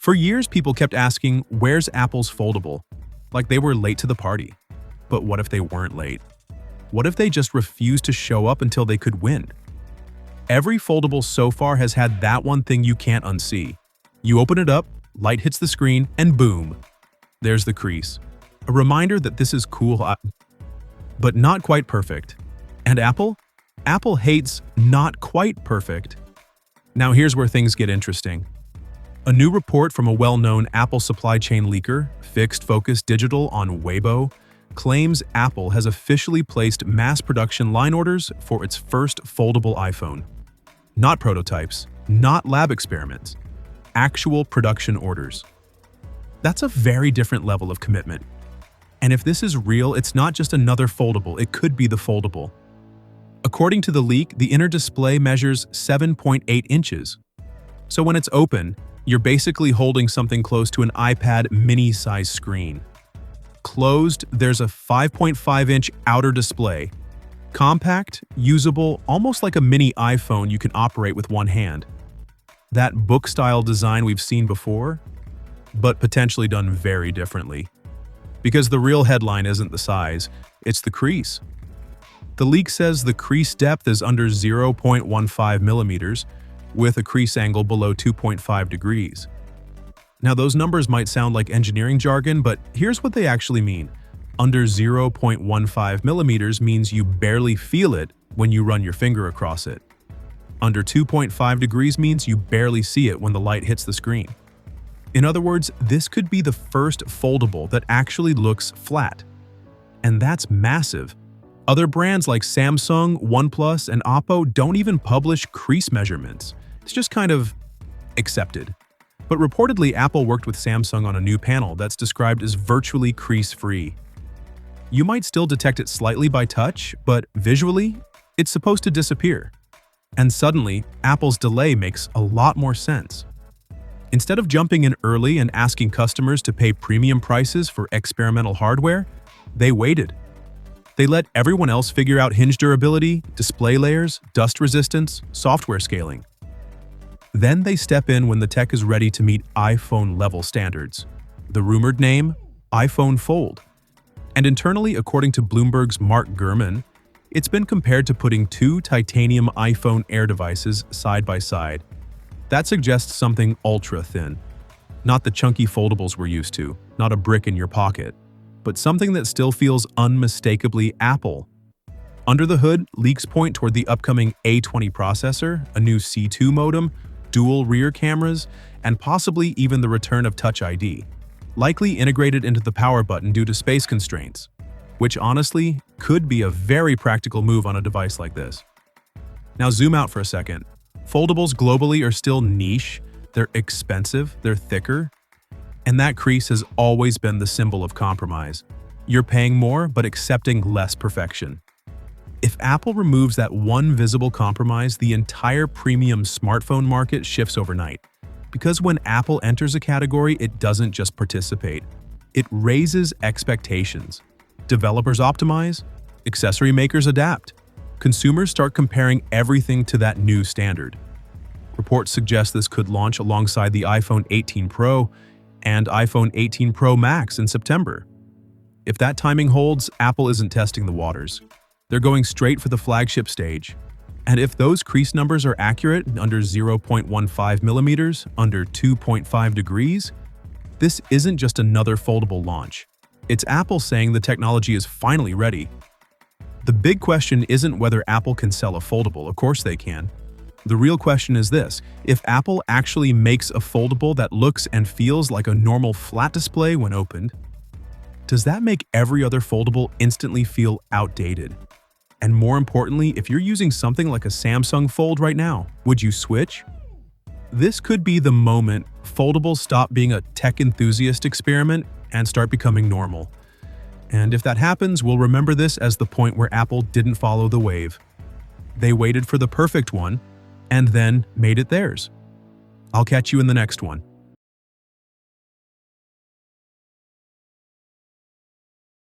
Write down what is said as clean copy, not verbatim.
For years, people kept asking, where's Apple's foldable? Like they were late to the party. But what if they weren't late? What if they just refused to show up until they could win? Every foldable so far has had that one thing you can't unsee. You open it up, light hits the screen, and boom, there's the crease. A reminder that this is cool, but not quite perfect. And Apple? Apple hates not quite perfect. Now here's where things get interesting. A new report from a well-known Apple supply chain leaker, Fixed Focus Digital on Weibo, claims Apple has officially placed mass production line orders for its first foldable iPhone. Not prototypes, not lab experiments, actual production orders. That's a very different level of commitment. And if this is real, it's not just another foldable, it could be the foldable. According to the leak, the inner display measures 7.8 inches. So when it's open, you're basically holding something close to an iPad mini-size screen. Closed, there's a 5.5-inch outer display. Compact, usable, almost like a mini iPhone you can operate with one hand. That book-style design we've seen before, but potentially done very differently. Because the real headline isn't the size, it's the crease. The leak says the crease depth is under 0.15 millimeters, with a crease angle below 2.5 degrees. Now those numbers might sound like engineering jargon, but here's what they actually mean. Under 0.15 millimeters means you barely feel it when you run your finger across it. Under 2.5 degrees means you barely see it when the light hits the screen. In other words, this could be the first foldable that actually looks flat. And that's massive. Other brands like Samsung, OnePlus, and Oppo don't even publish crease measurements. It's just kind of accepted. But reportedly, Apple worked with Samsung on a new panel that's described as virtually crease-free. You might still detect it slightly by touch, but visually, it's supposed to disappear. And suddenly, Apple's delay makes a lot more sense. Instead of jumping in early and asking customers to pay premium prices for experimental hardware, they waited. They let everyone else figure out hinge durability, display layers, dust resistance, software scaling. Then they step in when the tech is ready to meet iPhone-level standards. The rumored name? iPhone Fold. And internally, according to Bloomberg's Mark Gurman, it's been compared to putting two titanium iPhone Air devices side by side. That suggests something ultra-thin. Not the chunky foldables we're used to, not a brick in your pocket, but something that still feels unmistakably Apple. Under the hood, leaks point toward the upcoming A20 processor, a new C2 modem, dual rear cameras, and possibly even the return of Touch ID, likely integrated into the power button due to space constraints, which honestly could be a very practical move on a device like this. Now zoom out for a second. Foldables globally are still niche, they're expensive, they're thicker, and that crease has always been the symbol of compromise. You're paying more, but accepting less perfection. If Apple removes that one visible compromise, the entire premium smartphone market shifts overnight. Because when Apple enters a category, it doesn't just participate. It raises expectations. Developers optimize, accessory makers adapt. Consumers start comparing everything to that new standard. Reports suggest this could launch alongside the iPhone 18 Pro and iPhone 18 Pro Max in September. If that timing holds, Apple isn't testing the waters. They're going straight for the flagship stage. And if those crease numbers are accurate, under 0.15 millimeters, under 2.5 degrees, this isn't just another foldable launch. It's Apple saying the technology is finally ready. The big question isn't whether Apple can sell a foldable, of course they can. The real question is this: if Apple actually makes a foldable that looks and feels like a normal flat display when opened, does that make every other foldable instantly feel outdated? And more importantly, if you're using something like a Samsung Fold right now, would you switch? This could be the moment foldables stop being a tech enthusiast experiment and start becoming normal. And if that happens, we'll remember this as the point where Apple didn't follow the wave. They waited for the perfect one, and then made it theirs. I'll catch you in the next one.